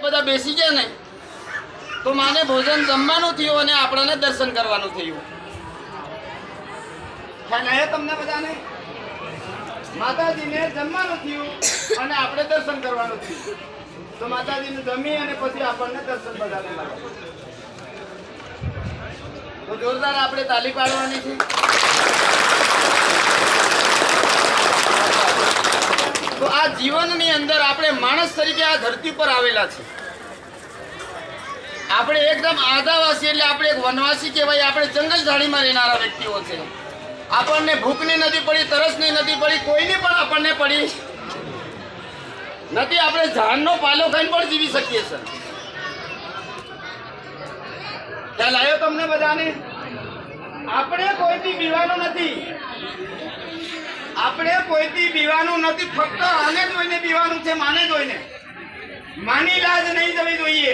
બધા બેસી ગયા ને તો માને ભોજન જમવાનું થયું અને આપણને દર્શન કરવાનું થયું. ખ્યાલ આવ્યો તમને બધાને? માતાજીને જમવાનું થયું અને આપણે દર્શન કરવાનું થયું. તો માતાજીને જમી અને પછી આપણને દર્શન બધાને મળે. તો જોરદાર આપણે તાલી પાડવાની છે. તો આ જીવનની અંદર આપણે માણસ તરીકે આ ધરતી પર આવેલા છે. આપણે એકદમ આદાવાસી એટલે આપણે એક વનવાસી કહેવાય. આપણે જંગલ ઝાડીમાં રહેનારા વ્યક્તિઓ છે. આપણને ભૂખની નથી પડી, તરસની નથી પડી, કોઈની પણ આપણને પડી નથી. આપણે ઝાડનો પાલો ખાઈને પણ જીવી શકીએ છીએ. ખ્યાલ આવ્યો તમને બધાને? આપણે કોઈથી બીવાનું નથી. આપણે કોઈથી બીવાનું નથી. ફક્ત આને જોઈને બીવાનું છે, માને જોઈને. માની લાજ નહીં જવી જોઈએ.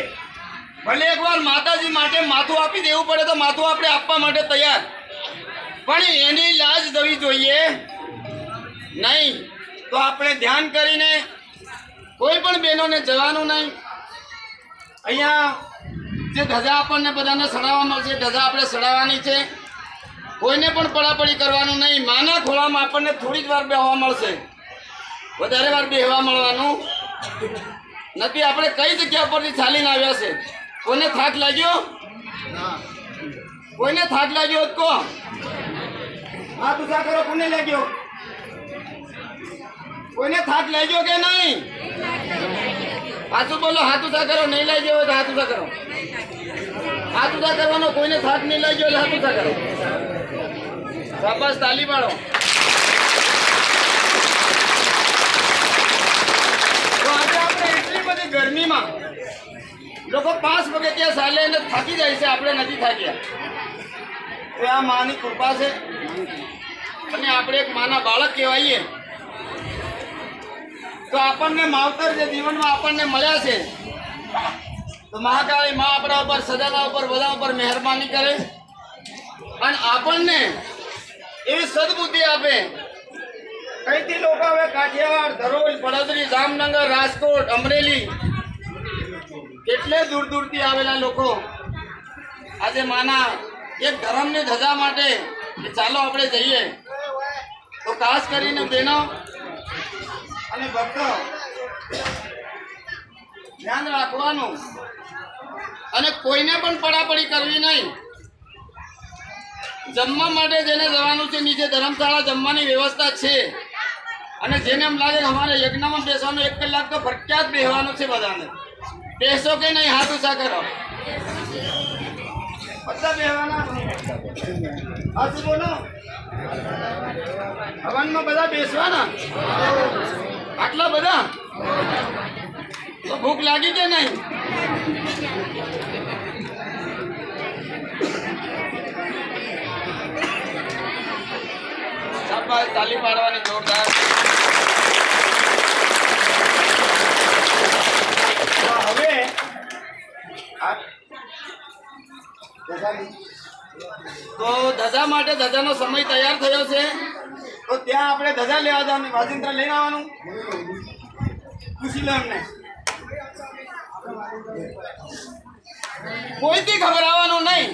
ભલે એકવાર માતાજી માટે માથું આપી દેવું પડે તો માથું આપણે આપવા માટે તૈયાર, પણ એની લાજ જવી જોઈએ નહીં. તો આપણે ધ્યાન કરીને કોઈ પણ બહેનોને જવાનું નહીં. અહીંયા જે ધજા આપણને બધાને સડાવવામાં છે, ધજા આપણે સડાવવાની છે. કોઈને પણ પડાપડી કરવાનું નહીં. માના ખોળામાં આપણને થોડી જ વાર બેહવા મળશે, વધારે વાર બેહવા મળવાનું નથી. આપણે કઈ જગ્યા પરથી ચાલીને આવ્યા છે? કોઈને થાક લાગ્યો? કોઈને થાક લાગ્યો હોત કહો? હાથ ઊંચા કરો. કોને લાગ્યો? કોઈને થાક લાગ્યો કે નહીં? પાછું બોલો. હાથ ઊંચા કરો. નહીં લાગ્યો હોય તો હાથ ઊંચા કરો. હાથ ઊંચા કરવાનો. કોઈને થાક નહીં લાગ્યો એટલે હાથ ઊંચા કરો. શાબાશ, તાલી પાડો. તો આજે આપણે એટલી બધી ગરમીમાં લોકો 5 પગથિયા ચાલે અને થાકી જાય છે, આપણે નથી થાક્યા. તો આ માની કૃપા છે અને આપણે એક માના બાળક કહેવાઈએ. તો આપણને માવતર જે જીવનમાં આપણને મળ્યા છે, તો મહાકાળી મા આપણા ઉપર, સદાના ઉપર, બધા ઉપર મહેરબાની કરે અને આપણને એવી સદબુદ્ધિ આપે. કઈથી લોકો હવે કાઠિયાવાડ, ધરોલ, પડોદરી, જામનગર, રાજકોટ, અમરેલી, કેટલે દૂર દૂરથી આવેલા લોકો આજે માના એક ધર્મની ધજા માટે કે ચાલો આપણે જઈએ. તો ખાસ કરીને બહેનો અને ભક્તો ધ્યાન રાખવાનું અને કોઈને પણ પડાપડી કરવી નહીં. જમવા માટે જેને જવાનું છે નીચે ધર્મશાળા જમવાની વ્યવસ્થા છે. અને જેને એમ લાગે અમારે યજ્ઞમાં બેસવાનું 1 કલાક તો ફરજિયાત બેસવાનું છે. બધાને બેસો કે નહીં? હાથ ઊંચા કરો. બધા બેસવાના. હાથ બોલો. હવનમાં બધા બેસવાના. આટલા બધા તો ભૂખ લાગી કે નહીં? શાબાશ, તાલી પાડવાની જોરદાર. હવે તો ધજા માટે ધજાનો સમય તૈયાર થયો છે. તો ત્યાં આપણે ધજા લેવા જવાનું, વાજિંત્ર લઈને આવવાનું. પૂછી લો એમને. કોઈથી ગભરાવાનું નહીં.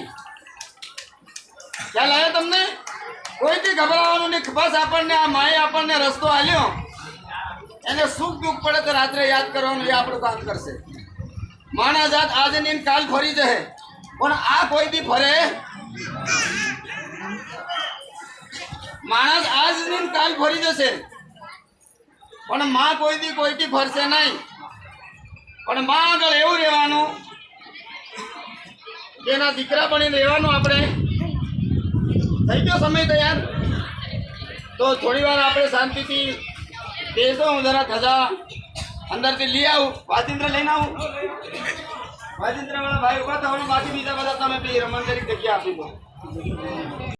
ખ્યાલ આવ્યો તમને? કોઈથી ગભરાવાનું નહીં. બસ આપણને આ માએ આપણને રસ્તો આલ્યો, એને સુખ દુઃખ પડે તો રાત્રે યાદ કરવાનું, એ આપણું કામ કરશે. માણસ જાત આજે ને કાલ ફરી જશે, પણ આ કોઈથી ફરે. માણસ આજ ને કાલ ફરી જશે, પણ માં કોઈથી ફરશે નહીં. પણ માં આગળ એવું રહેવાનું કે એના દીકરા બનીને રહેવાનું. આપણે થઈ ગયો સમય તૈયાર. તો થોડી વાર આપણે શાંતિથી બેસો. હું જરા ધજા અંદરથી લઈ આવું, વાજિંત્ર લઈને આવું. વાજિંત્ર વાળા ભાઈ ઉભા થવાનું, બાકી બીજા બધા તમે રમણ તરીકે જગ્યા આપી દો.